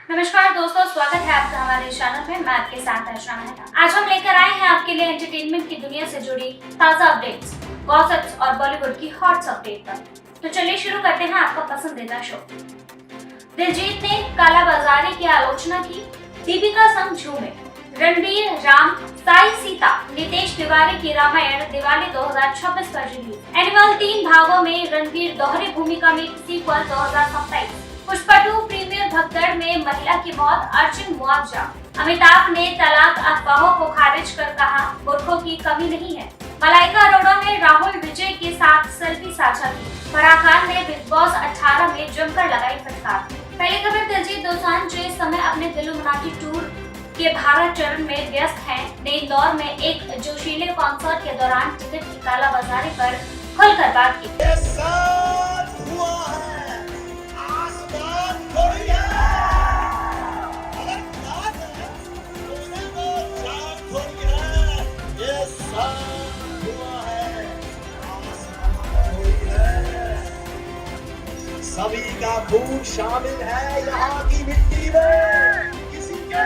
नमस्कार दोस्तों, स्वागत है आपका हमारे चैनल में। मैं आपके साथ अर्चना मेहता। आज हम लेकर आए हैं आपके लिए एंटरटेनमेंट की दुनिया से जुड़ी ताजा अपडेट्स, गॉसिप्स और बॉलीवुड की हॉट अपडेट पर। तो चलिए शुरू करते हैं आपका पसंदीदा शो। दिलजीत ने कालाबाजारी की आलोचना की, दीपिका संग झूमे। रणबीर राम साई सीता नितेश तिवारी की रामायण दिवाली 2026 पर रिलीज। एनिमल 3 भागों में रणबीर दोहरी भूमिका में सीक्वल 2027। पुष्पा 2 प्रीमियर भगदड़ में महिला की मौत, अर्जुन मुआवजा। अमिताभ ने तलाक अफवाहों को खारिज कर कहा, मूर्खों की कमी नहीं है। मलाइका अरोड़ा ने राहुल विजय के साथ सेल्फी साझा की। फराह खान ने बिग बॉस 18 में जमकर लगाई फटकार। पहली खबर, दिलजीत दोसांझ जो इस समय अपने इल्यूमिनाटी टूर के भारत चरण में व्यस्त हैं, ने इंदौर में एक जोशीले कॉन्सर्ट के दौरान टिकट की कालाबाजारी पर खुलकर बात की। सभी का खून शामिल है यहाँ की मिट्टी में, किसी के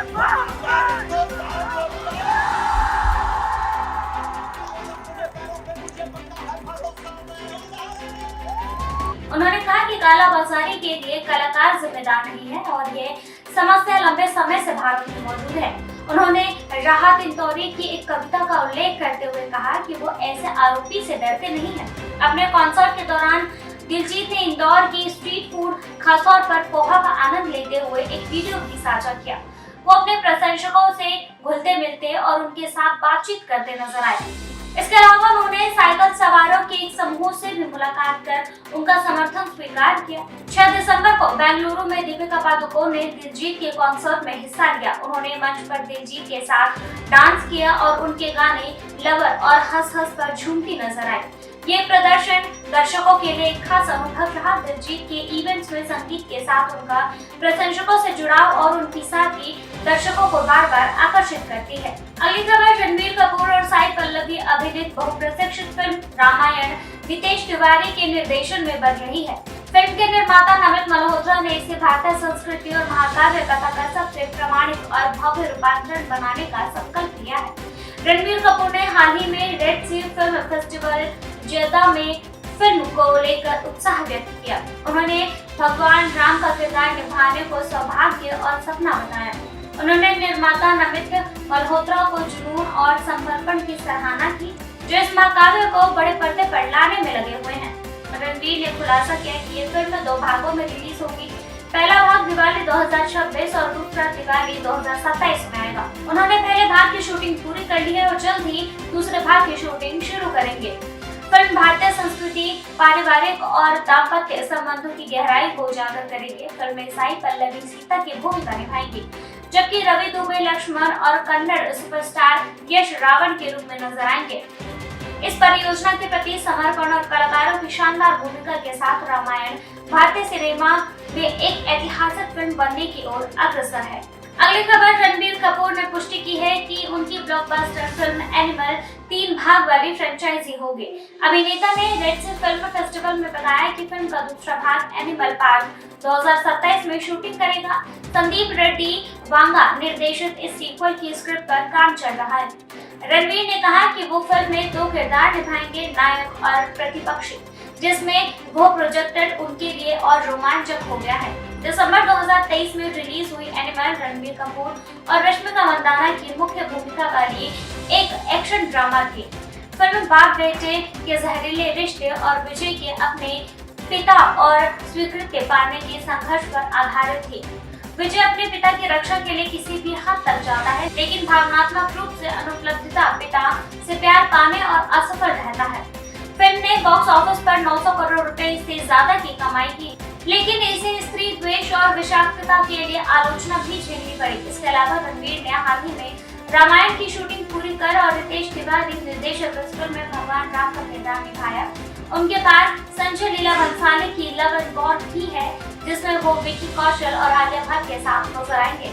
उन्होंने कहा कि कालाबाजारी के लिए कलाकार जिम्मेदार नहीं है और ये समस्या लंबे समय से भारत में मौजूद है। उन्होंने राहत इंदौरी की एक कविता का उल्लेख करते हुए कहा कि वो ऐसे आरोपी से डरते नहीं है। अपने कॉन्सर्ट के दौरान दिलजीत ने इंदौर की स्ट्रीट फूड, खासतौर पर पोहा का आनंद लेते हुए एक वीडियो भी साझा किया। वो अपने प्रशंसकों से घुलते मिलते और उनके साथ बातचीत करते नजर आए। इसके अलावा उन्होंने साइकिल सवारों के एक समूह से भी मुलाकात कर उनका समर्थन स्वीकार किया। 6 दिसंबर को बेंगलुरु में दीपिका पादुकोण ने दिलजीत के कॉन्सर्ट में हिस्सा लिया। उन्होंने मंच पर दिलजीत के साथ डांस किया और उनके गाने लवर और हंस हंस पर झूमती नजर आई। ये प्रदर्शन दर्शकों के लिए एक खास अनुभव रहा। दिलजीत के इवेंट्स में संगीत के साथ उनका प्रशंसकों से जुड़ाव और उनकी साथी दर्शकों को बार बार आकर्षित करती है। अगली खबर, रणबीर कपूर और साई पल्लवी अभिनीत बहुप्रतीक्षित फिल्म रामायण नितेश तिवारी के निर्देशन में बन रही है। फिल्म के निर्माता नमित मल्होत्रा ने इसे भारतीय संस्कृति और महाकाव्य कथा का सबसे प्रमाणिक और भव्य रूपांतरण बनाने का संकल्प लिया है। रणबीर कपूर ने हाल ही में रेड सी फिल्म फेस्टिवल जेद्दा में फिल्म को लेकर उत्साह व्यक्त किया। उन्होंने भगवान राम का किरदार निभाने को सौभाग्य और सपना बताया। उन्होंने निर्माता नमित मल्होत्रा को जुनून और समर्पण की सराहना की, जो इस महाकाव्य को बड़े पर्दे पर लाने में लगे हुए हैं। रणबीर ने खुलासा किया कि ये फिल्म 2 भागों में रिलीज होगी। पहला भाग दिवाली 2026 और दूसरा दिवाली 2027 में आएगा। उन्होंने पहले भाग की शूटिंग पूरी कर ली है और जल्द ही दूसरे भाग की शूटिंग शुरू करेंगे। फिल्म भारतीय संस्कृति, पारिवारिक और दाम्पत्य संबंधों की गहराई को उजागर करेगी। फिल्म में साई पल्लवी सीता की भूमिका निभाएंगी, जबकि रवि दुबे लक्ष्मण और कन्नड़ सुपरस्टार यश रावण के रूप में नजर आएंगे। इस परियोजना के प्रति समर्पण और कलाकारों की शानदार भूमिका के साथ रामायण भारतीय सिनेमा में एक ऐतिहासिक फिल्म बनने की ओर अग्रसर है। अगली खबर, रणबीर कपूर ने पुष्टि की है कि उनकी ब्लॉकबस्टर फिल्म एनिमल 3 भाग वाली फ्रेंचाइजी होगी। अभिनेता ने रेड सी फिल्म फेस्टिवल में बताया कि फिल्म का दूसरा भाग एनिमल पार्ट 2027 में शूटिंग करेगा। संदीप रेड्डी वांगा निर्देशित इस सीक्वल की स्क्रिप्ट पर काम चल रहा है। रणबीर ने कहा कि वो फिल्म में 2 किरदार निभाएंगे, नायक और प्रतिपक्षी, जिसमें वो प्रोजेक्टेड उनके लिए और रोमांचक हो गया है। दिसंबर 2023 में रिलीज हुई एनिमल रणबीर कपूर और रश्मिका मंदाना की मुख्य भूमिका वाली एक एक्शन ड्रामा थी। फिल्म बाप बेटे के जहरीले रिश्ते और विजय के अपने पिता और स्वीकृति पाने के संघर्ष पर आधारित थी। विजय अपने पिता की रक्षा के लिए किसी भी हद तक जाता है, लेकिन भावनात्मक रूप से अनुपलब्धता पिता से प्यार पाने और असफल रहता है। फिल्म ने बॉक्स ऑफिस पर 900 करोड़ रुपए से ज्यादा की कमाई की, लेकिन इसे स्त्री द्वेष और विषाक्तता के लिए आलोचना भी झेलनी पड़ी। इसके अलावा रणबीर ने हाल ही में रामायण की शूटिंग पूरी कर और रितेश तिवारी निर्देशक इस फिल्म में भगवान राम का किरदार निभाया। उनके पास संजय लीला भंसाली की लव एंड गॉड भी है, जिसमें वो विकी कौशल और आलिया भट्ट के साथ नजर आएंगे।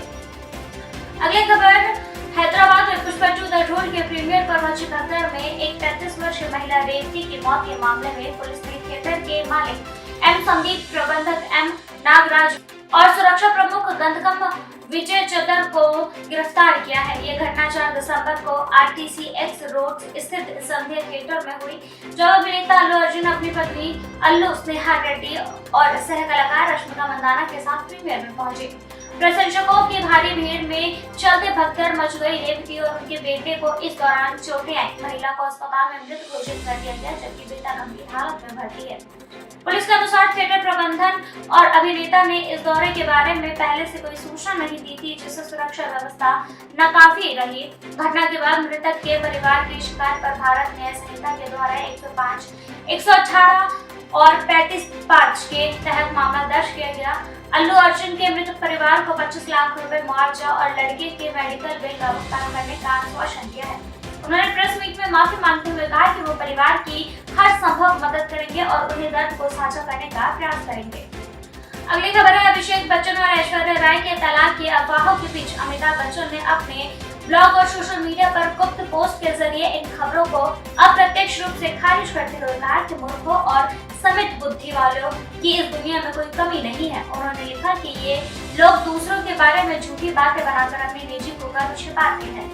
अगली खबर, हैदराबाद में पुष्पा 2 द रोल के प्रीमियर पर हुई भगदड़ में एक 35 वर्षीय महिला रेवती की मौत के मामले में पुलिस ने थिएटर के मालिक एम संदीप, प्रबंधक एम नागराज और सुरक्षा प्रमुख गंधकम विजय चंद्र को गिरफ्तार किया है। ये घटना 4 दिसंबर को RTCX रोड स्थित संध्या थिएटर में हुई, जब अभिनेता अल्लू अर्जुन अपनी पत्नी अल्लू स्नेहा रेड्डी और सह कलाकार रश्मिका मंदाना के साथ प्रीमियर में पहुंचे। प्रशंसकों की भारी भीड़ में चलते भगदड़ मच गई। रेवती और उनके बेटे को इस दौरान चोटें आई। महिला को अस्पताल में मृत घोषित कर दिया गया, जबकि बेटा गंभीर हालत में भर्ती है। पुलिस के अनुसार थिएटर प्रबंधन और अभिनेता ने इस दौरे के बारे में पहले से कोई सूचना नहीं दी थी, जिससे सुरक्षा व्यवस्था नाकाफी रही। घटना के बाद मृतक के परिवार की शिकायत पर भारत न्याय संहिता के द्वारा 105, 118 और 35(5) के तहत मामला दर्ज किया गया। अल्लू अर्जुन के मृतक परिवार को 25 लाख रुपए मुआवजा और लड़के के मेडिकल बिल का भुगतान करने का आश्वासन दिया है। उन्होंने प्रेस मीट में माफी मांगते हुए कहा कि वो परिवार की हर संभव मदद करेंगे और उन्हें दर्द को साझा करने का प्रयास करेंगे। अगली खबर है, अभिषेक बच्चन और ऐश्वर्या राय के तलाक की अफवाहों के बीच अमिताभ बच्चन ने अपने ब्लॉग और सोशल मीडिया पर गुप्त पोस्ट के जरिए इन खबरों को अप्रत्यक्ष रूप से खारिज करते हुए कहा कि मूर्खों और समित बुद्धि वालों की इस दुनिया में कोई कमी नहीं है। उन्होंने लिखा कि ये लोग दूसरों के बारे में झूठी बातें बनाकर अपनी निजी कुकर्म छिपाते हैं।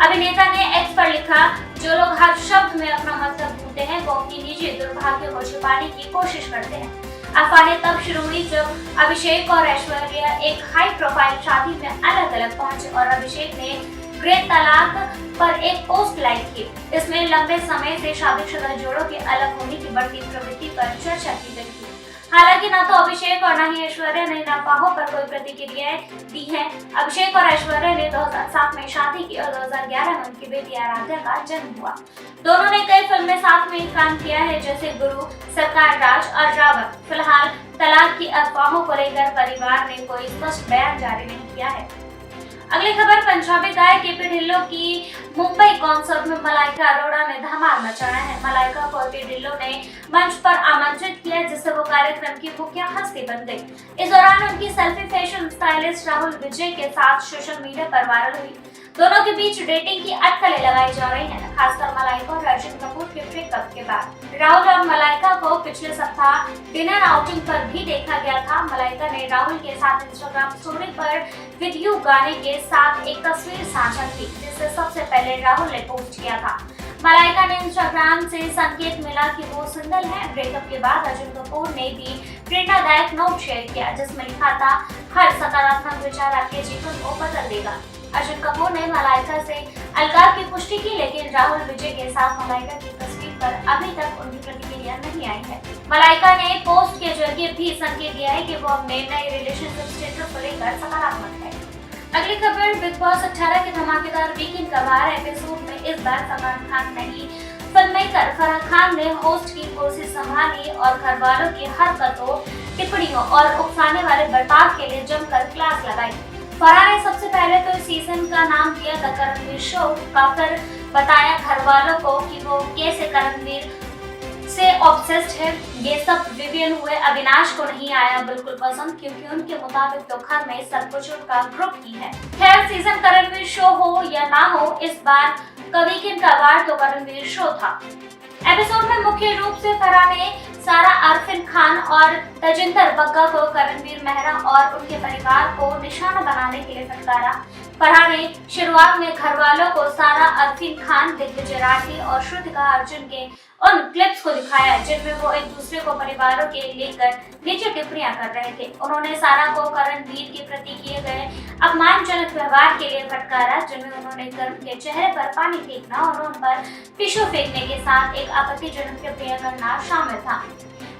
अभिनेता ने एक्स पर लिखा, जो लोग हर शब्द में अपना मतलब ढूंढते हैं वो अपनी निजी दुर्भाग्य को छिपाने की कोशिश करते हैं। अफवाहें तब शुरू हुई जब अभिषेक और ऐश्वर्या एक हाई प्रोफाइल शादी में अलग अलग पहुंचे और अभिषेक ने ग्रे तलाक पर एक पोस्ट लाइक की। इसमें लंबे समय से शादीशुदा जोड़ों के अलग होने की बढ़ती प्रवृत्ति पर चर्चा की गई थी। हालांकि न तो अभिषेक और न ही ऐश्वर्या ने इन अफवाहों पर कोई प्रतिक्रियाएं दी है। अभिषेक और ऐश्वर्या ने 2007 में शादी की और 2011 में उनकी बेटी आराध्या का जन्म हुआ। दोनों ने कई फिल्में साथ में काम किया है, जैसे गुरु, सरकार राज और रावण। फिलहाल तलाक की अफवाहों को लेकर परिवार ने कोई स्पष्ट बयान जारी नहीं किया है। अगली खबर, पंजाबी गायक एपी ढिल्लों की मुंबई कॉन्सर्ट में मलाइका अरोड़ा ने धमाल मचाया है। मलाइका को एपी ढिल्लों ने मंच पर आमंत्रित किया, जिससे वो कार्यक्रम की मुख्य हस्ती बन गई। इस दौरान उनकी सेल्फी फैशन स्टाइलिस्ट राहुल विजय के साथ सोशल मीडिया पर वायरल हुई। दोनों के बीच डेटिंग की अटकलें लगाई जा रही हैं, खासकर मलाइका और अर्जुन कपूर के ब्रेकअप के बाद। राहुल और मलाइका को पिछले सप्ताह डिनर आउटिंग पर भी देखा गया था। मलाइका ने राहुल के साथ इंस्टाग्राम स्टोरी पर विद गाने के साथ एक तस्वीर साझा की, जिसे सबसे पहले राहुल ने पोस्ट किया था। मलाइका ने इंस्टाग्राम से संकेत मिला कि वो सिंगल है। ब्रेकअप के बाद अर्जुन कपूर ने भी प्रेरणादायक नोट शेयर किया, जिसमें लिखा था, हर सकारात्मक विचार आपके जीवन को बदल देगा। अर्जुन कपूर ने मलाइका से अलगाव की पुष्टि की, लेकिन राहुल विजय के साथ मलाइका की तस्वीर पर अभी तक उनकी प्रतिक्रिया नहीं आई है। मलाइका ने पोस्ट के जरिए भी संकेत दिया है कि वो अपने नए रिलेशनशिप स्टेटस को लेकर सकारात्मक है। अगली खबर, बिग बॉस 18 के धमाकेदार वीकेंड का 12 एपिसोड में इस बार सलमान खान नहीं, फिल्ममेकर फराह खान ने होस्ट की कुर्सी संभाली और घर वालों की हरकतों, टिप्पणियों और उकसाने वाले बर्ताव के लिए जमकर क्लास लगाई। फराह ने सबसे पहले तो इस सीजन का नाम दिया द करणवीर शो का, फिर बताया घर वालों को कि वो कैसे करणवीर से ऑब्सेस्ड है। ये सब विवियन हुए अविनाश को नहीं आया बिल्कुल पसंद, क्योंकि उनके मुताबिक तो घर में सब कुछ उनका ग्रुप ही है। खैर, सीजन करणवीर शो हो या ना हो, इस बार का वीकेंड का वार तो करणवीर शो था। एपिसोड में मुख्य रूप से फराह ने सारा अरफिन खान और तजिंदर बग्गा को करणवीर मेहरा और उनके परिवार को निशाना बनाने के लिए फटकारा। फराह ने शुरुआत में घर वालों को सारा अरफिन खान, दिग्विजय राठी और श्रुतिका अर्जुन के उन क्लिप्स को दिखाया जिनमें वो एक दूसरे को परिवारों के लेकर नीचे टिप्पणियां कर रहे थे। उन्होंने सारा को करणवीर के प्रति किए गए अपमानजनक व्यवहार के लिए फटकारा, जिनमें उन्होंने करण के चेहरे पर पानी फेंकना और उन पर टिश्यू फेंकने के साथ एक आपत्तिजनक टिप्पणियां करना शामिल था।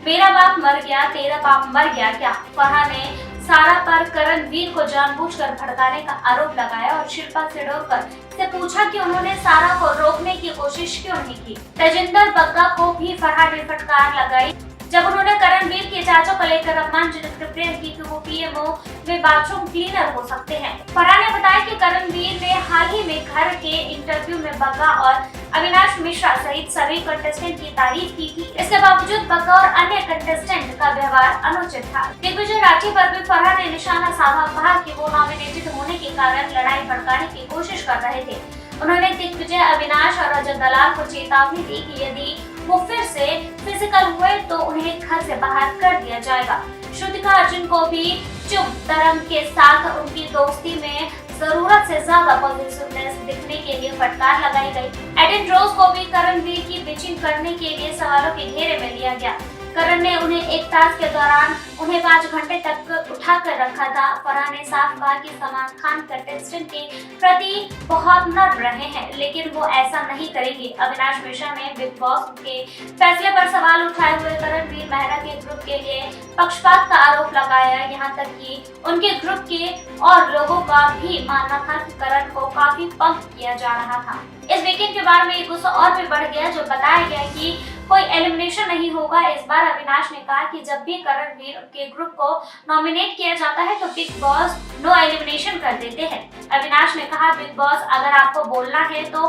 मेरा बाप मर गया, तेरा बाप मर गया क्या? फराह ने सारा पर करणवीर को जानबूझकर भड़काने का आरोप लगाया और शिल्पा सिडोरकर से पूछा कि उन्होंने सारा को रोकने की कोशिश क्यों नहीं की। तजिंदर बग्गा को भी फराह ने फटकार लगाई जब उन्होंने करणवीर के चाचा को लेकर अपमानजनक टिप्पणियां की कि वो पीएमओ वे बाथरूम क्लीनर हो सकते हैं। फराह ने बताया कि करणवीर ने हाल ही में घर के इंटरव्यू में बग्गा और अविनाश मिश्रा सहित सभी कंटेस्टेंट की तारीफ की थी। इसके बावजूद बग्गा और अन्य कंटेस्टेंट का व्यवहार अनुचित था। दिग्विजय राठी पर भी फराह ने निशाना साधा, कहा कि वो नॉमिनेटेड होने के कारण लड़ाई भड़काने की कोशिश कर रहे थे। उन्होंने दिग्विजय, अविनाश और रजत दलाल को चेतावनी दी कि यदि वो फिर से फिजिकल हुए तो उन्हें घर से बाहर कर दिया जाएगा। श्रुतिका अर्जुन को भी चुप तरंग के साथ उनकी दोस्ती में जरूरत से ज्यादा पॉजिटिवनेस दिखने के लिए फटकार लगाई गई। एडेन रोज को भी करणवीर की पिचिंग करने के लिए सवालों के घेरे में लिया गया। करण ने उन्हें एक टास्क के दौरान उन्हें 5 घंटे तक उठा कर रखा था। फरहान ने साफ कहा कि सलमान खान कंटेस्टेंट के प्रति बहुत नर्म रहे हैं, लेकिन वो ऐसा नहीं करेंगे। अविनाश मिश्रा ने बिग बॉस के फैसले पर सवाल उठाए हुए करणवीर मेहरा के ग्रुप के लिए पक्षपात का आरोप लगाया। यहाँ तक कि उनके ग्रुप के और लोगों का भी मानना था कि करण को काफी पंप किया जा रहा था। इस वीकेंड के बाद में ये गुस्सा और भी बढ़ गया, जो बताया गया कि कोई एलिमिनेशन नहीं होगा। इस बार अविनाश ने कहा कि जब भी करणवीर के ग्रुप को नॉमिनेट किया जाता है तो बिग बॉस नो एलिमिनेशन कर देते हैं। अविनाश ने कहा, बिग बॉस अगर आपको बोलना है तो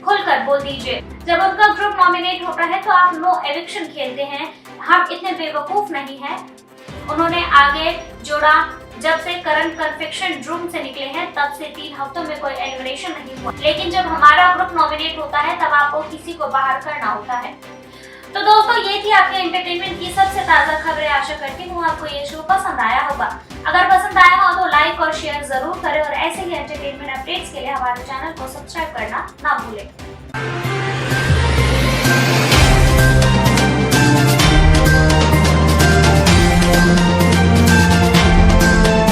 खुलकर बोल दीजिए। जब उनका ग्रुप नॉमिनेट होता है तो आप नो एविक्शन खेलते हैं, हम इतने बेवकूफ नहीं हैं। उन्होंने आगे जोड़ा, जब से करण कन्फेक्शन रूम से निकले हैं तब से 3 हफ्तों में कोई एलिमिनेशन नहीं हुआ, लेकिन जब हमारा ग्रुप नॉमिनेट होता है तब आपको किसी को बाहर करना होता है। तो दोस्तों, ये थी आपके एंटरटेनमेंट की सबसे ताजा खबरें। आशा करती हूँ आपको ये शो पसंद आया होगा। अगर पसंद आया हो तो लाइक और शेयर जरूर करें और ऐसे ही एंटरटेनमेंट अपडेट्स के लिए हमारे चैनल को सब्सक्राइब करना ना भूलें।